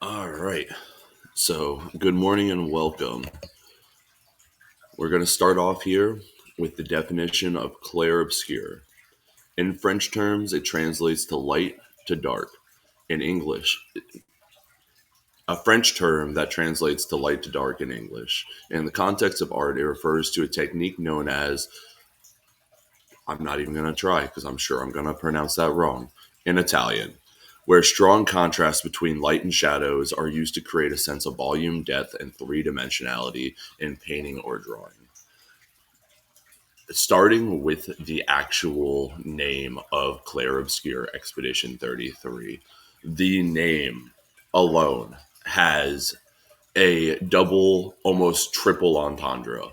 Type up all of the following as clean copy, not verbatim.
All right. So, good morning and welcome. We're going to start off here with the definition of Clair Obscur. In French terms, it translates to light to dark. In English, a French term that translates to light to dark in English. In the context of art, it refers to a technique known as, I'm not even going to try because I'm sure I'm going to pronounce that wrong, in Italian, where strong contrasts between light and shadows are used to create a sense of volume, depth, and three dimensionality in painting or drawing. Starting with the actual name of Clair Obscur Expedition 33, the name alone has a double, almost triple entendre,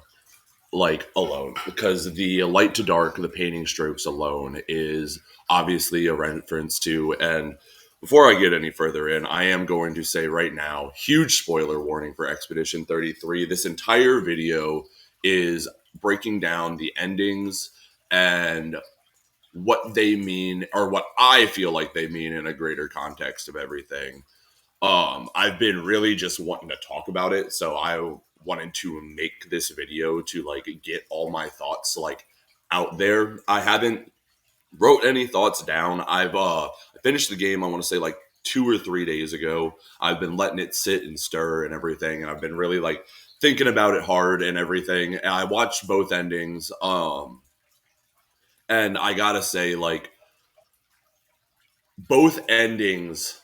like alone, because the light to dark, the painting strokes alone is obviously a reference to. And before I get any further in, I am going to say right now, huge spoiler warning for Expedition 33. This entire video is breaking down the endings and what they mean, or what I feel like they mean in a greater context of everything. I've been really just wanting to talk about it, so I wanted to make this video to like get all my thoughts like out there. I haven't wrote any thoughts down. I finished the game, I want to say like 2 or 3 days ago. I've been letting it sit and stir and everything, and I've been really like thinking about it hard and everything. And I watched both endings. And I gotta say, like, both endings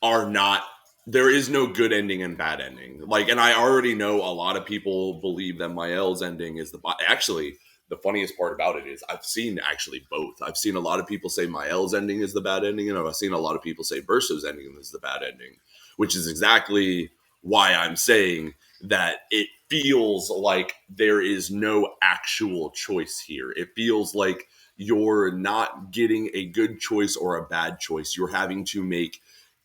are not, there is no good ending and bad ending. Like, and I already know a lot of people believe that Mael's ending is actually, the funniest part about it is I've seen actually both. I've seen a lot of people say Mael's ending is the bad ending, and I've seen a lot of people say Burso's ending is the bad ending, which is exactly why I'm saying that it feels like there is no actual choice here. It feels like you're not getting a good choice or a bad choice. You're having to make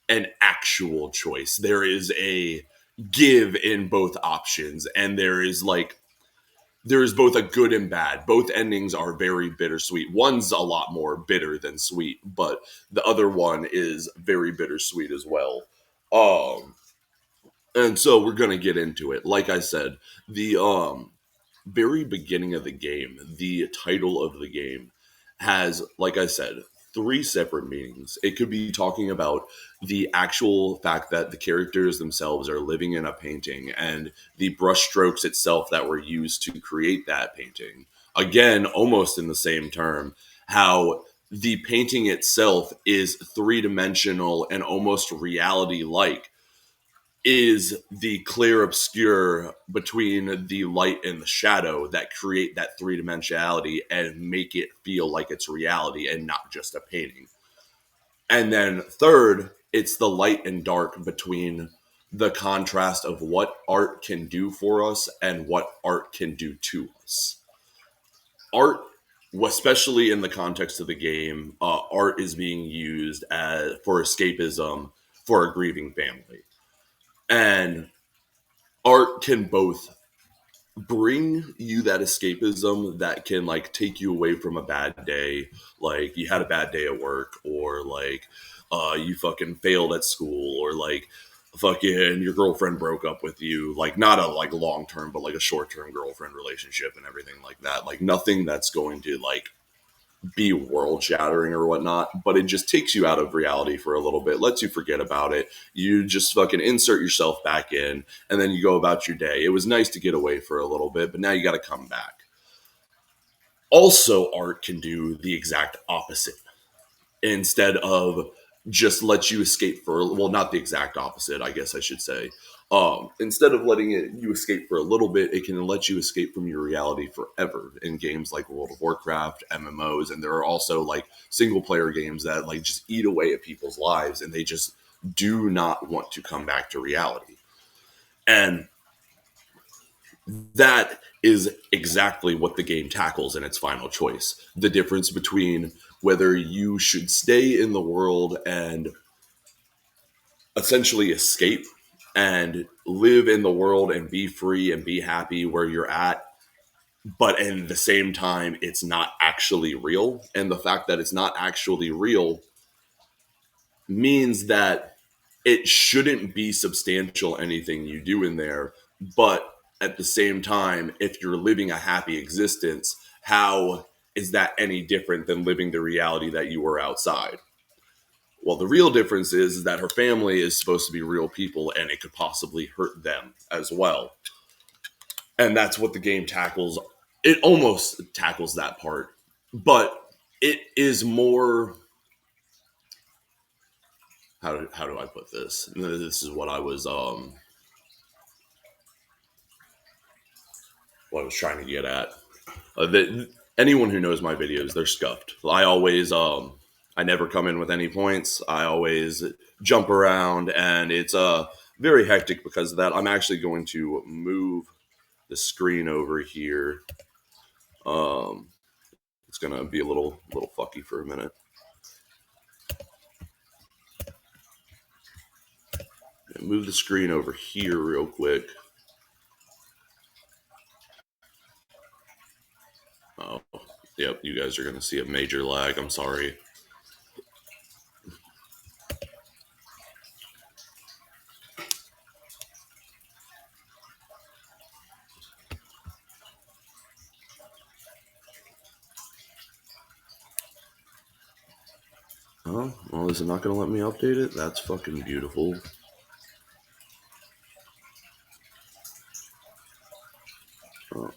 an actual choice. There is a give in both options, and there is both a good and bad. Both endings are very bittersweet. One's a lot more bitter than sweet, but the other one is very bittersweet as well. Um, and so we're gonna get into it. Like I said, the very beginning of the game, the title of the game has, like I said, three separate meanings. It could be talking about the actual fact that the characters themselves are living in a painting and the brushstrokes itself that were used to create that painting. Again, almost in the same term, how the painting itself is three dimensional and almost reality like, is the clear obscure between the light and the shadow that create that three dimensionality and make it feel like it's reality and not just a painting. And then third, it's the light and dark between the contrast of what art can do for us and what art can do to us. Art, especially in the context of the game, art is being used for escapism for a grieving family. And art can both bring you that escapism that can like take you away from a bad day, like you had a bad day at work, or like you fucking failed at school, or like fucking your girlfriend broke up with you, like not a like long term but like a short term girlfriend relationship and everything like that. Like nothing that's going to like be world shattering or whatnot, but it just takes you out of reality for a little bit, lets you forget about it. You just fucking insert yourself back in, and then you go about your day. It was nice to get away for a little bit, but now you got to come back. Also, art can do the exact opposite. Instead of just let you escape for, well, not the exact opposite, I guess I should say. Instead of letting you escape for a little bit, it can let you escape from your reality forever in games like World of Warcraft, MMOs, and there are also like single player games that like just eat away at people's lives and they just do not want to come back to reality. And that is exactly what the game tackles in its final choice. The difference between whether you should stay in the world and essentially escape and live in the world and be free and be happy where you're at, but in the same time, it's not actually real. And the fact that it's not actually real means that it shouldn't be substantial anything you do in there, but at the same time, if you're living a happy existence, how is that any different than living the reality that you were outside? Well, the real difference is that her family is supposed to be real people and it could possibly hurt them as well. And that's what the game tackles. It almost tackles that part, but it is more. How do I put this? This is what I was trying to get at. Anyone who knows my videos, they're scuffed. I never come in with any points. I always jump around, and it's very hectic because of that. I'm actually going to move the screen over here. It's gonna be a little fucky for a minute. Move the screen over here real quick. Oh, yep, you guys are gonna see a major lag. I'm sorry. Oh, well, is it not gonna let me update it? That's fucking beautiful.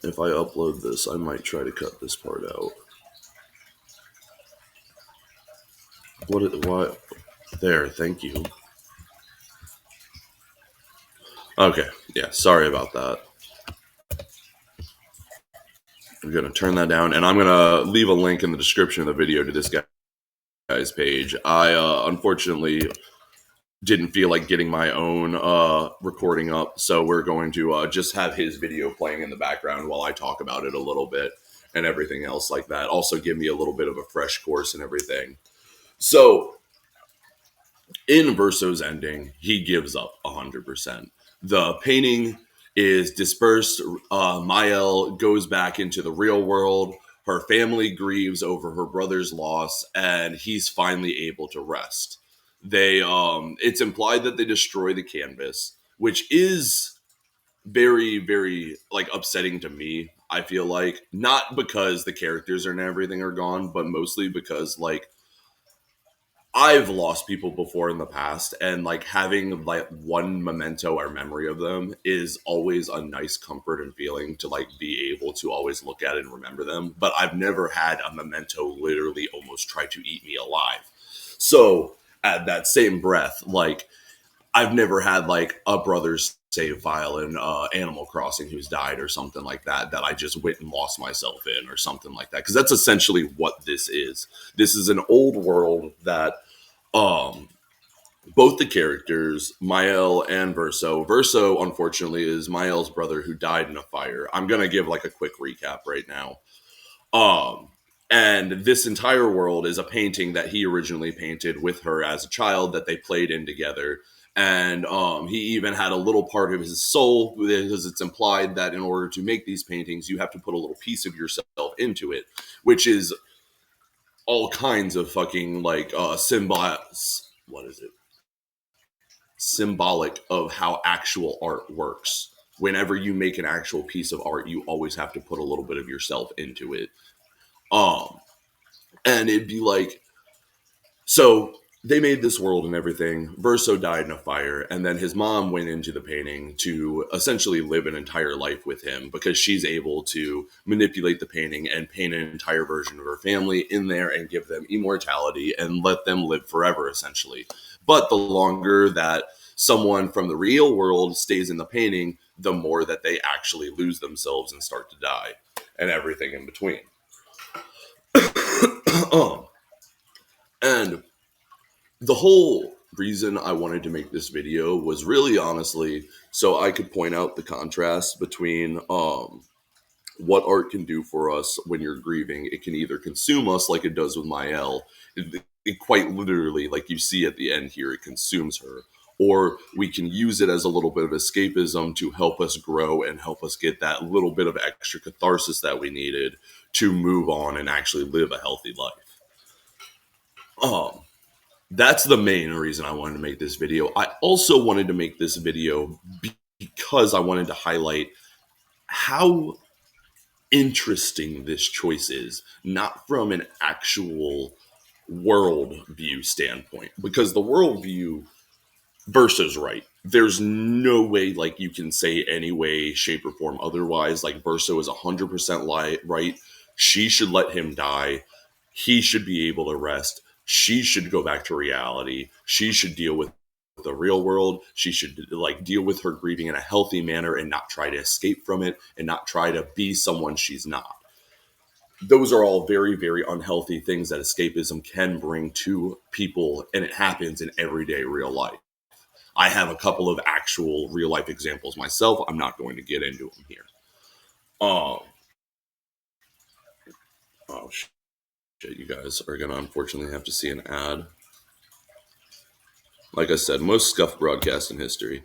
If I upload this, I might try to cut this part out. Why? There, thank you. Okay, yeah, sorry about that. I'm gonna turn that down, and I'm gonna leave a link in the description of the video to this guy's page. I unfortunately didn't feel like getting my own recording up, so we're going to just have his video playing in the background while I talk about it a little bit and everything else like that. Also give me a little bit of a fresh course and everything. So in Verso's ending, he gives up 100%. The painting is dispersed. Mael goes back into the real world. Her family grieves over her brother's loss, and he's finally able to rest. It's implied that they destroy the canvas, which is very, very like upsetting to me. I feel like not because the characters and everything are gone, but mostly because like I've lost people before in the past, and like having like one memento or memory of them is always a nice comfort and feeling to like be able to always look at and remember them. But I've never had a memento literally almost try to eat me alive. So at that same breath, like I've never had like a brother's save file in Animal Crossing who's died or something like that I just went and lost myself in or something like that, because that's essentially what this is. This is an old world that um both the characters, Mael and Verso, unfortunately, is Mael's brother who died in a fire. I'm gonna give like a quick recap right now. Um, and this entire world is a painting that he originally painted with her as a child that they played in together. And he even had a little part of his soul, because it's implied that in order to make these paintings, you have to put a little piece of yourself into it, which is all kinds of fucking like what is it? Symbolic of how actual art works. Whenever you make an actual piece of art, you always have to put a little bit of yourself into it. Um, and it'd be like, so they made this world and everything. Verso died in a fire, and then his mom went into the painting to essentially live an entire life with him, because she's able to manipulate the painting and paint an entire version of her family in there and give them immortality and let them live forever, essentially. But the longer that someone from the real world stays in the painting, the more that they actually lose themselves and start to die, and everything in between. And the whole reason I wanted to make this video was really honestly so I could point out the contrast between what art can do for us when you're grieving. It can either consume us like it does with Mael. It quite literally, like you see at the end here, it consumes her. Or we can use it as a little bit of escapism to help us grow and help us get that little bit of extra catharsis that we needed to move on and actually live a healthy life. Um, That's the main reason I wanted to make this video. I also wanted to make this video because I wanted to highlight how interesting this choice is, not from an actual worldview standpoint, because the worldview Versa's right. There's no way like you can say any way, shape, or form otherwise. Like Verso is 100% right. She should let him die. He should be able to rest. She should go back to reality. She should deal with the real world. She should like deal with her grieving in a healthy manner and not try to escape from it and not try to be someone she's not. Those are all very, very unhealthy things that escapism can bring to people, and it happens in everyday real life. I have a couple of actual real life examples myself. I'm not going to get into them here. Um, oh shit, you guys are gonna unfortunately have to see an ad. Like I said, most scuffed broadcast in history.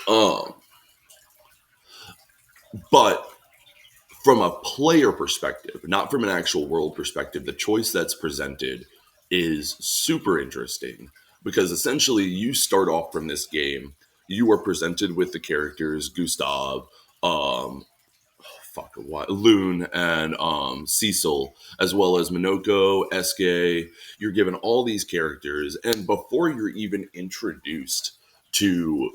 Um, but from a player perspective, not from an actual world perspective, the choice that's presented is super interesting because essentially you start off from this game. You are presented with the characters Gustav, um, Loon, and Cecil, as well as Minoko, Eske. You're given all these characters, and before you're even introduced to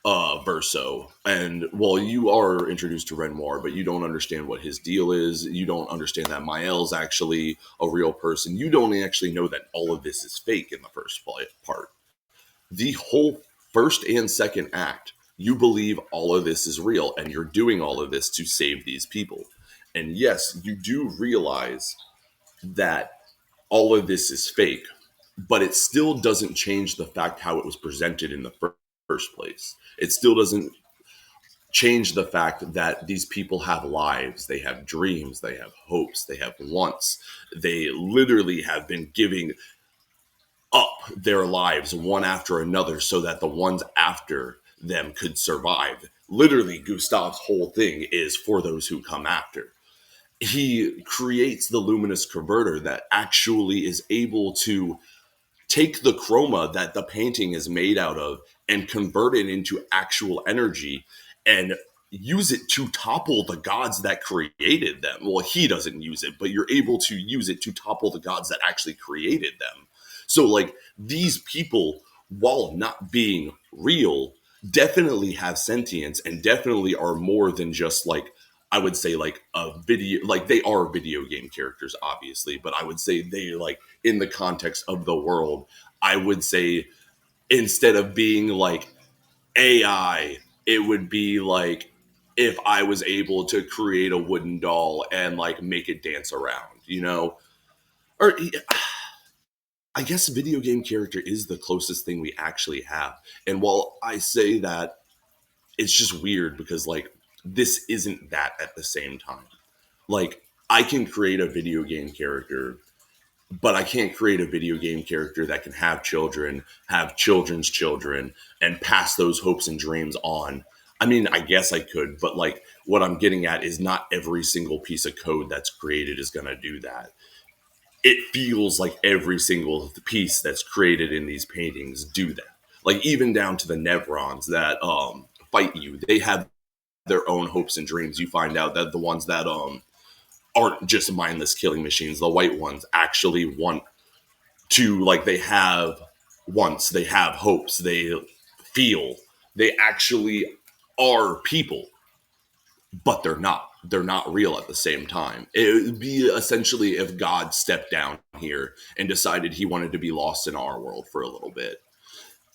Verso, and well, you are introduced to Renoir, but you don't understand what his deal is. You don't understand that Mael's actually a real person. You don't actually know that all of this is fake in the first part. The whole first and second act, you believe all of this is real, and you're doing all of this to save these people. And yes, you do realize that all of this is fake, but it still doesn't change the fact how it was presented in the first place. It still doesn't change the fact that these people have lives, they have dreams, they have hopes, they have wants. They literally have been giving up their lives one after another so that the ones after them could survive. Literally, Gustav's whole thing is for those who come after. He creates the luminous converter that actually is able to take the chroma that the painting is made out of and convert it into actual energy and use it to topple the gods that created them. Well, he doesn't use it, but you're able to use it to topple the gods that actually created them. So, like, these people, while not being real, definitely have sentience and definitely are more than just like, I would say like a video, like they are video game characters, obviously, but I would say they like in the context of the world, I would say instead of being like AI, it would be like if I was able to create a wooden doll and like make it dance around, you know? Or I guess video game character is the closest thing we actually have. And while I say that, it's just weird because like this isn't that at the same time. Like I can create a video game character, but I can't create a video game character that can have children, have children's children, and pass those hopes and dreams on. I mean, I guess I could, but like what I'm getting at is not every single piece of code that's created is going to do that. It feels like every single piece that's created in these paintings do that. Like even down to the Nevrons that fight you, they have their own hopes and dreams. You find out that the ones that aren't just mindless killing machines. The white ones actually want to, like, they have wants, they have hopes, they feel, they actually are people, but they're not. They're not real at the same time. It would be essentially if God stepped down here and decided he wanted to be lost in our world for a little bit.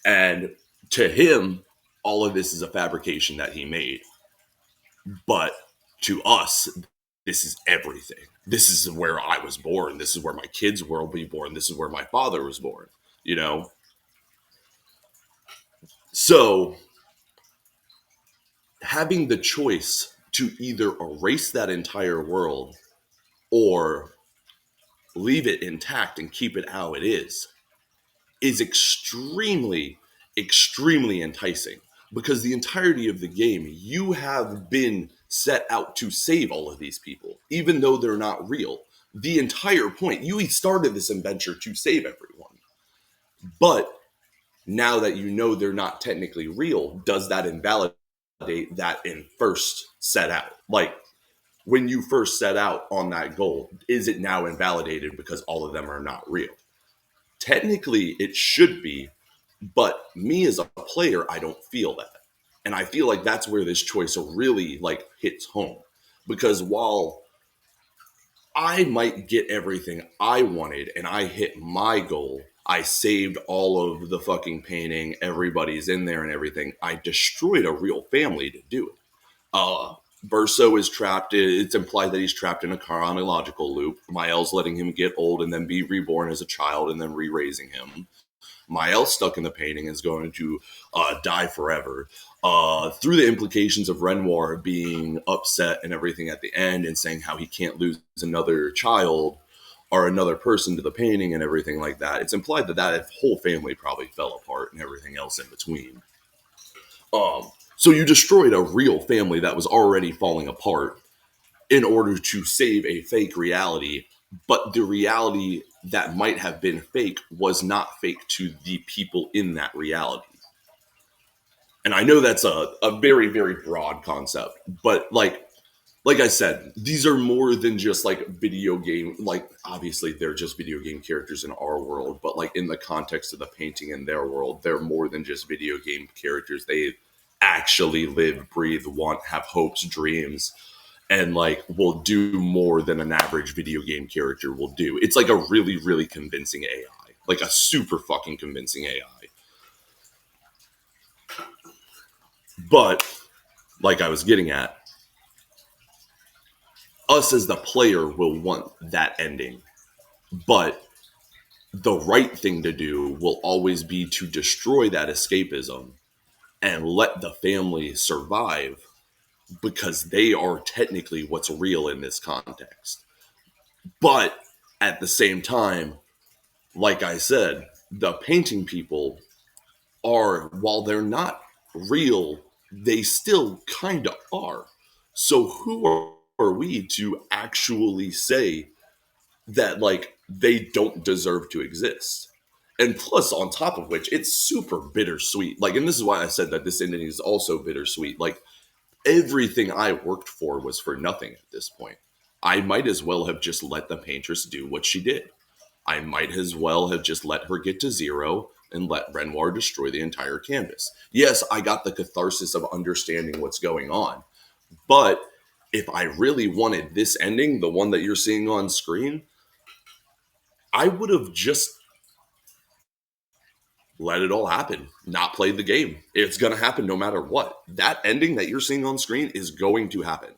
And to him, all of this is a fabrication that he made. But to us, this is everything. This is where I was born. This is where my kids will be born. This is where my father was born, you know? So having the choice to either erase that entire world or leave it intact and keep it how it is extremely, extremely enticing because the entirety of the game, you have been set out to save all of these people, even though they're not real. the entire point. You started this adventure to save everyone. But now that you know they're not technically real, does that invalidate that in first set out? Like, when you first set out on that goal, is it now invalidated because all of them are not real? Technically, it should be, but me as a player, I don't feel that. And I feel like that's where this choice really like hits home. Because while I might get everything I wanted and I hit my goal, I saved all of the fucking painting, everybody's in there and everything, I destroyed a real family to do it. Verso is trapped. It's implied that he's trapped in a chronological loop. Mael's letting him get old and then be reborn as a child and then re-raising him. Mael stuck in the painting is going to die forever. Through the implications of Renoir being upset and everything at the end and saying how he can't lose another child or another person to the painting and everything like that, it's implied that that whole family probably fell apart and everything else in between. So you destroyed a real family that was already falling apart in order to save a fake reality, but the reality that might have been fake was not fake to the people in that reality. And I know that's a very, very broad concept, but like I said, these are more than just like video game, like obviously they're just video game characters in our world, but like in the context of the painting in their world, they're more than just video game characters. They actually live, breathe, want, have hopes, dreams, and like will do more than an average video game character will do. It's like a really, really convincing AI, like a super fucking convincing AI. But like I was getting at, us as the player will want that ending, but the right thing to do will always be to destroy that escapism and let the family survive because they are technically what's real in this context. But at the same time, like I said, the painting people are, while they're not real, they still kind of are. So who are we to actually say that like they don't deserve to exist? And plus, on top of which, it's super bittersweet. Like, and this is why I said that this ending is also bittersweet. Like, everything I worked for was for nothing at this point. I might as well have just let the paintress do what she did. I might as well have just let her get to zero and let Renoir destroy the entire canvas. Yes, I got the catharsis of understanding what's going on. But if I really wanted this ending, the one that you're seeing on screen, I would have just let it all happen, not played the game. It's going to happen no matter what. That ending that you're seeing on screen is going to happen.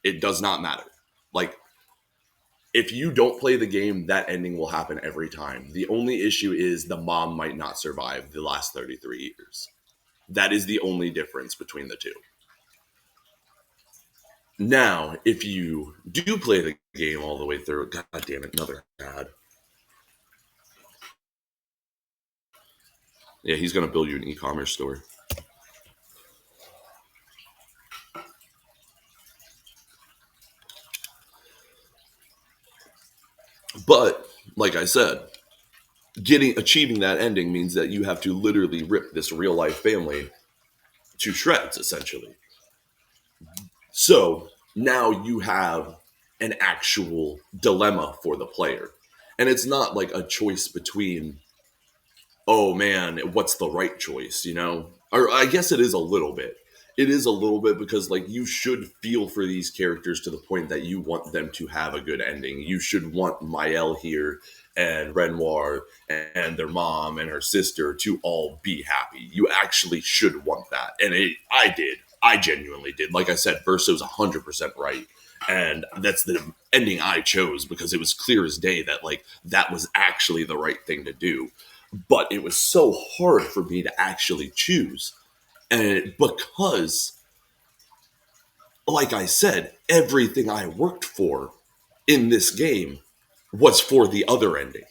It does not matter. Like, if you don't play the game, that ending will happen every time. The only issue is the mom might not survive the last 33 years. That is the only difference between the two. Now, if you do play the game all the way through, god damn it, another ad. Yeah, he's going to build you an e-commerce store. But, like I said, achieving that ending means that you have to literally rip this real life family to shreds, essentially. So now you have an actual dilemma for the player. And it's not like a choice between, oh man, what's the right choice, you know? Or I guess it is a little bit. It is a little bit because like you should feel for these characters to the point that you want them to have a good ending. You should want Mael here and Renoir and their mom and her sister to all be happy. You actually should want that. And I did. I genuinely did. Like I said, Verso's 100% right. And that's the ending I chose because it was clear as day that like that was actually the right thing to do. But it was so hard for me to actually choose. And because, like I said, everything I worked for in this game was for the other ending,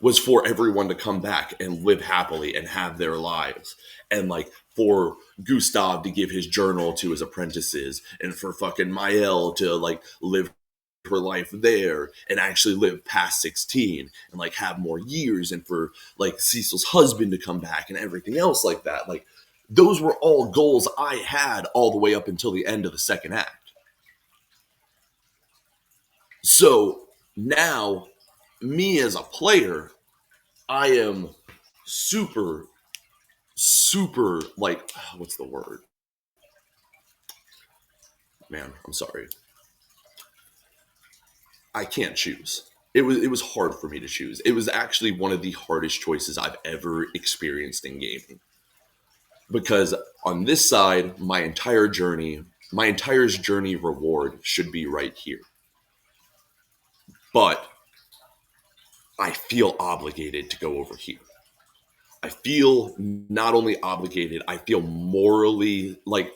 was for everyone to come back and live happily and have their lives. And like for Gustav to give his journal to his apprentices and for fucking Mael to like live her life there and actually live past 16 and like have more years, and for like Cecil's husband to come back and everything else like that. Like those were all goals I had all the way up until the end of the second act. So now, me as a player, I am super, super like, what's the word? Man, I'm sorry. I can't choose. It was hard for me to choose. It was actually one of the hardest choices I've ever experienced in gaming. Because on this side, my entire journey reward should be right here. But I feel obligated to go over here. I feel not only obligated, I feel morally like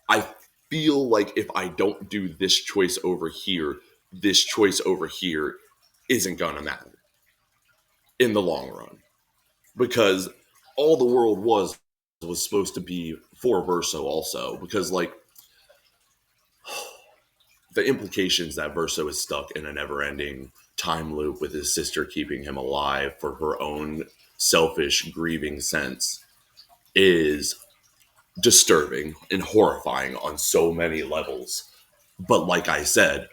I feel like if I don't do this choice over here, this choice over here isn't gonna matter in the long run. Because all the world was supposed to be for Verso also. Because like the implications that Verso is stuck in a never-ending time loop with his sister keeping him alive for her own selfish grieving sense is disturbing and horrifying on so many levels. But like I said,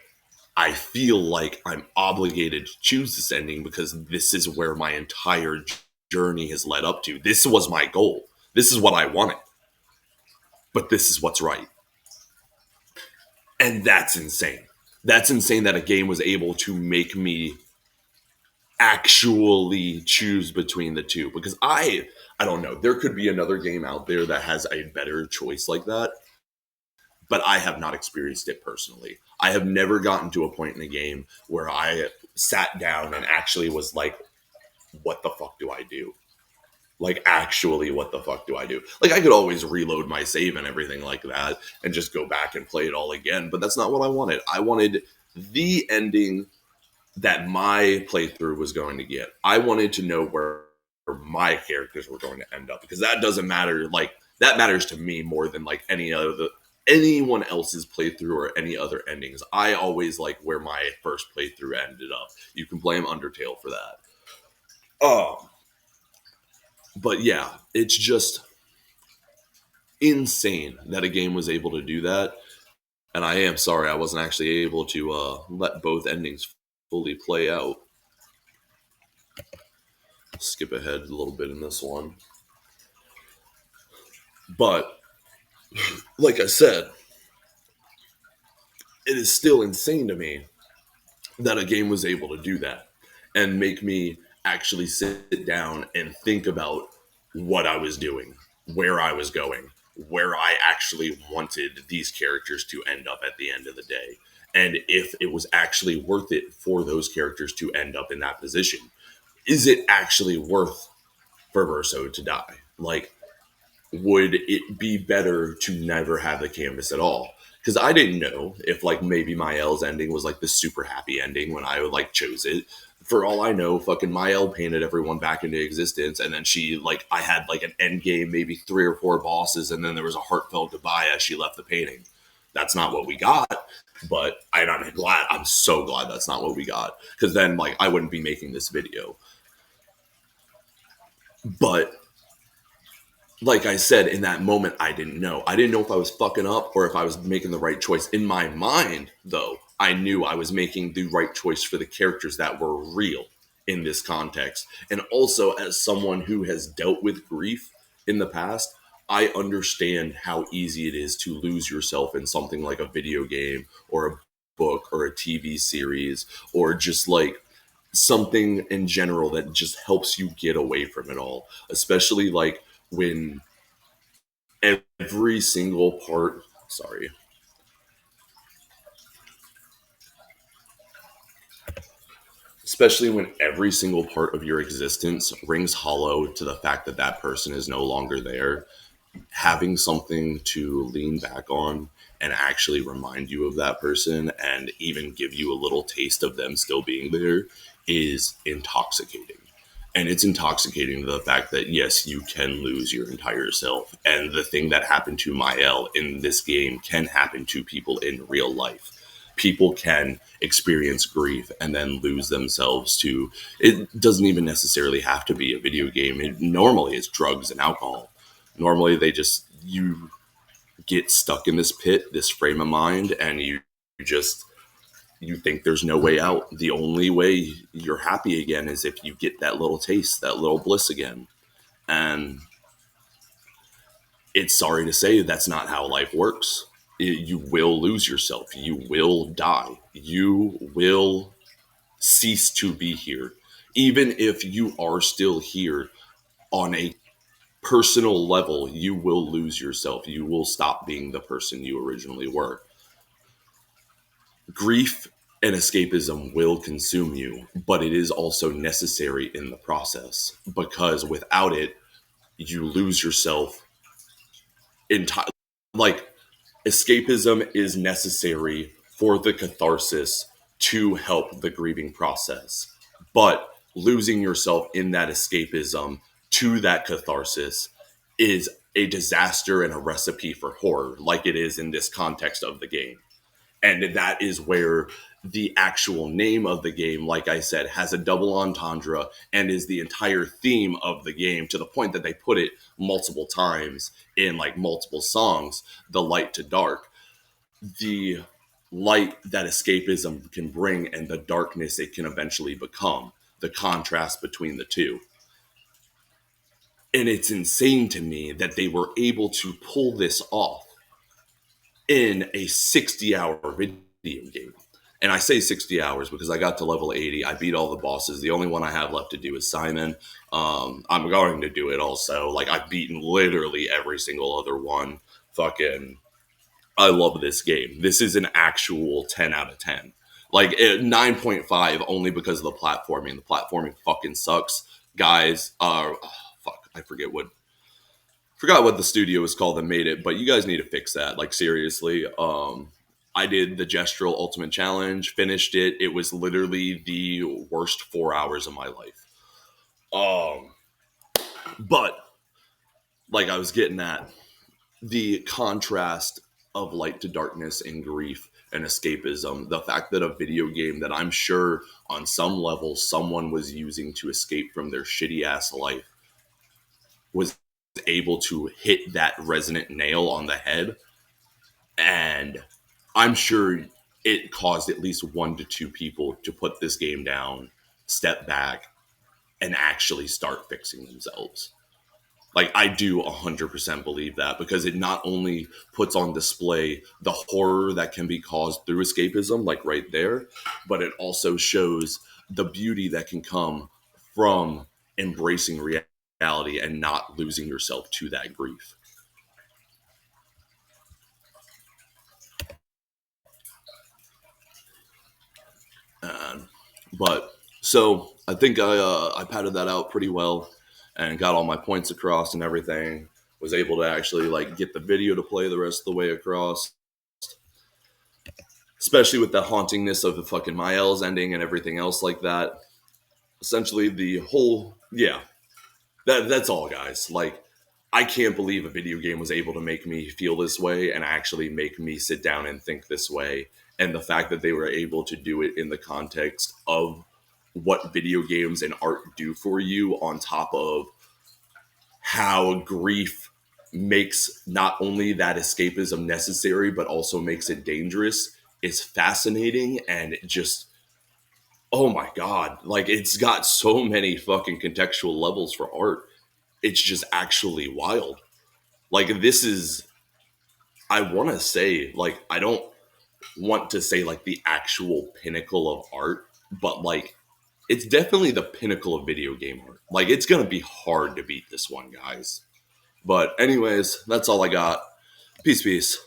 I feel like I'm obligated to choose this ending because this is where my entire journey has led up to. This was my goal. This is what I wanted. But this is what's right. And that's insane. That's insane that a game was able to make me actually choose between the two. Because I don't know. There could be another game out there that has a better choice like that. But I have not experienced it personally. I have never gotten to a point in a game where I sat down and actually was like, what the fuck do I do? Like, actually, what the fuck do I do? Like, I could always reload my save and everything like that and just go back and play it all again. But that's not what I wanted. I wanted the ending that my playthrough was going to get. I wanted to know where my characters were going to end up, because that doesn't matter. Like, that matters to me more than like anyone else's playthrough or any other endings. I always like where my first playthrough ended up. You can blame Undertale for that. But yeah, it's just insane that a game was able to do that. And I am sorry I wasn't actually able to let both endings fully play out. Skip ahead a little bit in this one. But like I said, it is still insane to me that a game was able to do that and make me actually sit down and think about what I was doing, where I was going, where I actually wanted these characters to end up at the end of the day, and if it was actually worth it for those characters to end up in that position. Is it actually worth for Verso to die? Like, would it be better to never have the canvas at all? Because I didn't know if like maybe Mael's ending was like the super happy ending when I like chose it. For all I know, fucking Mael painted everyone back into existence, and then she like I had like an end game, maybe 3 or 4 bosses, and then there was a heartfelt goodbye as she left the painting. That's not what we got, but I'm so glad that's not what we got, because then like I wouldn't be making this video. But like I said, in that moment, I didn't know. I didn't know if I was fucking up or if I was making the right choice. In my mind, though, I knew I was making the right choice for the characters that were real in this context. And also, as someone who has dealt with grief in the past, I understand how easy it is to lose yourself in something like a video game or a book or a TV series, or just like something in general that just helps you get away from it all. Especially like when every single part, especially when every single part of your existence rings hollow to the fact that that person is no longer there. Having something to lean back on and actually remind you of that person and even give you a little taste of them still being there is intoxicating. And it's intoxicating to the fact that, yes, you can lose your entire self. And the thing that happened to Mael in this game can happen to people in real life. people can experience grief and then lose themselves to it. Doesn't even necessarily have to be a video game. Normally it's drugs and alcohol. Normally they just you get stuck in this pit, this frame of mind, and you just you think there's no way out. The only way you're happy again is if you get that little taste, that little bliss again. And it's sorry to say that's not how life works. You will lose yourself. You will die. You will cease to be here. Even if you are still here on a personal level, you will lose yourself. You will stop being the person you originally were. Grief and escapism will consume you, but it is also necessary in the process because without it, you lose yourself entirely. Like, escapism is necessary for the catharsis to help the grieving process, but losing yourself in that escapism to that catharsis is a disaster and a recipe for horror, like it is in this context of the game. And that is where the actual name of the game, like I said, has a double entendre and is the entire theme of the game, to the point that they put it multiple times in like multiple songs. The light to dark, the light that escapism can bring and the darkness it can eventually become, the contrast between the two. And it's insane to me that they were able to pull this off in a 60-hour video game. And I say 60 hours because I got to level 80. I beat all the bosses. The only one I have left to do is Simon. I'm going to do it also. Like, I've beaten literally every single other one. Fucking, I love this game. This is an actual 10 out of 10. Like, 9.5 only because of the platforming. The platforming fucking sucks. Guys, fuck, I forgot what the studio was called that made it, but you guys need to fix that. Like, seriously. I did the Gestural Ultimate Challenge, finished it. It was literally the worst 4 hours of my life. But like I was getting at, the contrast of light to darkness and grief and escapism, the fact that a video game that I'm sure on some level someone was using to escape from their shitty ass life was able to hit that resonant nail on the head. And I'm sure it caused at least 1 to 2 people to put this game down, step back, and actually start fixing themselves. Like, I do 100% believe that, because it not only puts on display the horror that can be caused through escapism, like right there, but it also shows the beauty that can come from embracing reality and not losing yourself to that grief. But so I think I padded that out pretty well and got all my points across and everything. Was able to actually like get the video to play the rest of the way across, especially with the hauntingness of the fucking Mael's ending and everything else like that. Essentially, the whole that's all, guys. Like, I can't believe a video game was able to make me feel this way and actually make me sit down and think this way. And the fact that they were able to do it in the context of what video games and art do for you, on top of how grief makes not only that escapism necessary, but also makes it dangerous, is fascinating. And it just, oh my God, like, it's got so many fucking contextual levels for art. It's just actually wild. Like, this is, I want to say, like, I don't want to say like the actual pinnacle of art, but like, it's definitely the pinnacle of video game art. Like, it's going to be hard to beat this one, guys. But anyways, that's all I got. Peace.